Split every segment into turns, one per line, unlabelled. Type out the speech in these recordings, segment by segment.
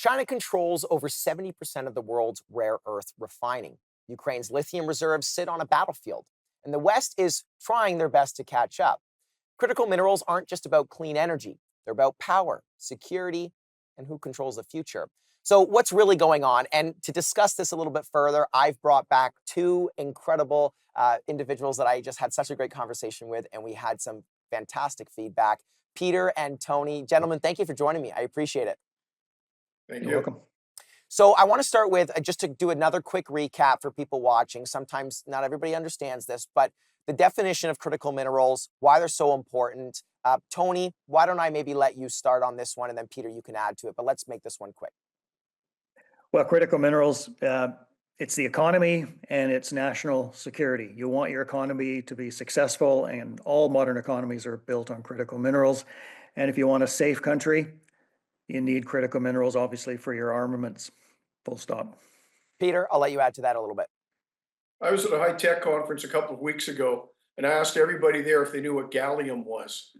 China controls over 70% of the world's rare earth refining. Ukraine's lithium reserves sit on a battlefield, and the West is trying their best to catch up. Critical minerals aren't just about clean energy, they're about power, security, and who controls the future. So, what's really going on? And to discuss this a little bit further, I've brought back two incredible individuals that I just had such a great conversation with, and we had some fantastic feedback. Peter and Tony, gentlemen, thank you for joining me. I appreciate it.
Thank
You're
you.
welcome.
So I want to start with just to do another quick recap for people watching. Sometimes not everybody understands this, but the definition of critical minerals, why they're so important. Tony, why don't I maybe let you start on this one, and then Peter, you can add to it. But let's make this one quick.
Well, critical minerals, it's the economy and it's national security. You want your economy to be successful, and all modern economies are built on critical minerals. And if you want a safe country, you need critical minerals, obviously, for your armaments. Full stop.
Peter, I'll let you add to that a little bit.
I was at a high tech conference a couple of weeks ago and I asked everybody there if they knew what gallium was.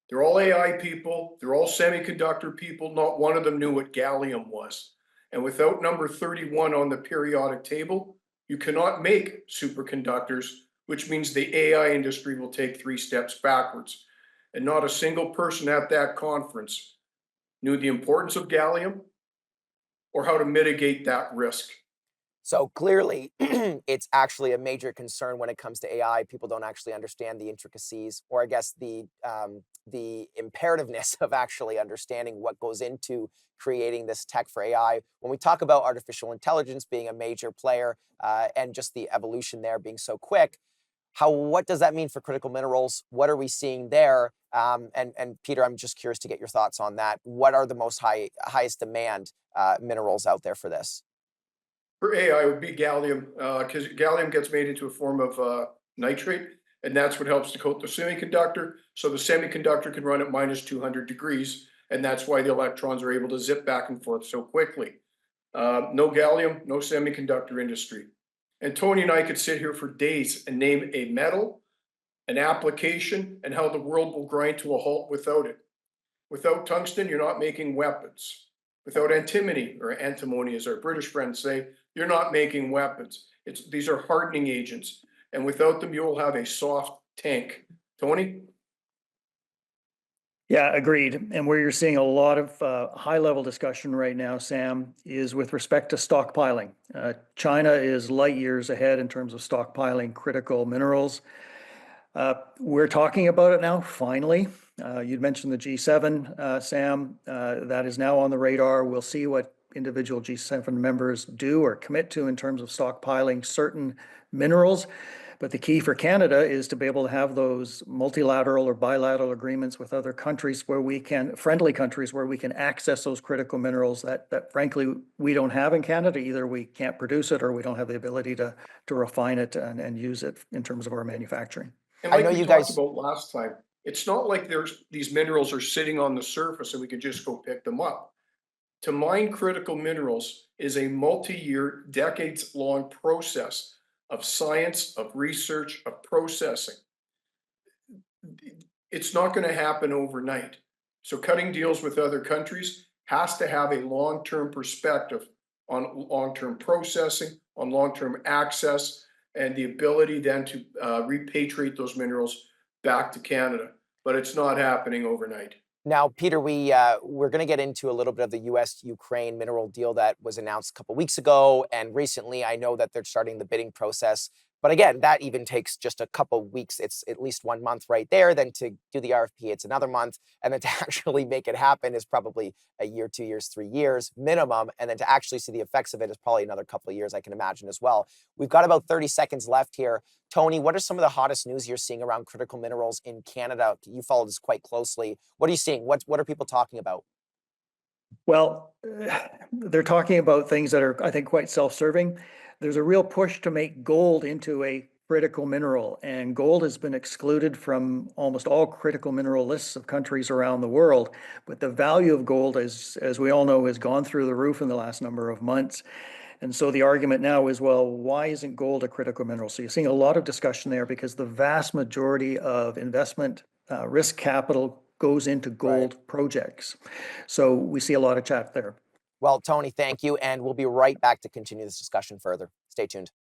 They're all AI people, they're all semiconductor people. Not one of them knew what gallium was. And without number 31 on the periodic table, you cannot make superconductors, which means the AI industry will take 3 steps backwards. And not a single person at that conference knew the importance of gallium or how to mitigate that risk.
So clearly, it's actually a major concern when it comes to AI. People don't actually understand the intricacies, or I guess the imperativeness of actually understanding what goes into creating this tech for AI. When we talk about artificial intelligence being a major player and just the evolution there being so quick, what does that mean for critical minerals? What are we seeing there? And Peter, I'm just curious to get your thoughts on that. What are the highest demand minerals out there for this?
For AI, it would be gallium, because gallium gets made into a form of nitrate, and that's what helps to coat the semiconductor. So the semiconductor can run at minus 200 degrees, and that's why the electrons are able to zip back and forth so quickly. No gallium, no semiconductor industry. And Tony and I could sit here for days and name a metal, an application, and how the world will grind to a halt without it. Without tungsten, you're not making weapons. Without antimony, or antimony as our British friends say, you're not making weapons. These are hardening agents. And without them, you will have a soft tank. Tony?
Yeah, agreed. And where you're seeing a lot of high level discussion right now, Sam, is with respect to stockpiling. China is light years ahead in terms of stockpiling critical minerals. We're talking about it now, finally. You'd mentioned the G7, Sam. That is now on the radar. We'll see what individual G7 members do or commit to in terms of stockpiling certain minerals. But the key for Canada is to be able to have those multilateral or bilateral agreements with other countries where we can, friendly countries, where we can access those critical minerals that frankly we don't have in Canada. Either we can't produce it or we don't have the ability to refine it and use it in terms of our manufacturing.
And
I
like
know
we
you
talked
guys.
about last time, it's not like these minerals are sitting on the surface and we can just go pick them up. To mine critical minerals is a multi-year, decades-long process of science, of research, of processing. It's not going to happen overnight. So cutting deals with other countries has to have a long-term perspective on long-term processing, on long-term access, and the ability then to repatriate those minerals back to Canada. But it's not happening overnight.
Now, Peter, we're going to get into a little bit of the U.S.-Ukraine mineral deal that was announced a couple weeks ago, and recently I know that they're starting the bidding process. But again, that even takes just a couple weeks. It's at least 1 month right there. Then to do the RFP, it's another month, and then to actually make it happen is probably a year, 2 years, 3 years minimum. And then to actually see the effects of it is probably another couple of years, I can imagine as well. We've got about 30 seconds left here. Tony, what are some of the hottest news you're seeing around critical minerals in Canada? You follow this quite closely. What are you seeing? What are people talking about?
Well, they're talking about things that are, I think, quite self-serving. There's a real push to make gold into a critical mineral, and gold has been excluded from almost all critical mineral lists of countries around the world. But the value of gold, as we all know, has gone through the roof in the last number of months. And so the argument now is, well, why isn't gold a critical mineral? So you're seeing a lot of discussion there because the vast majority of investment risk capital goes into gold projects. So we see a lot of chat there.
Well, Tony, thank you. And we'll be right back to continue this discussion further. Stay tuned.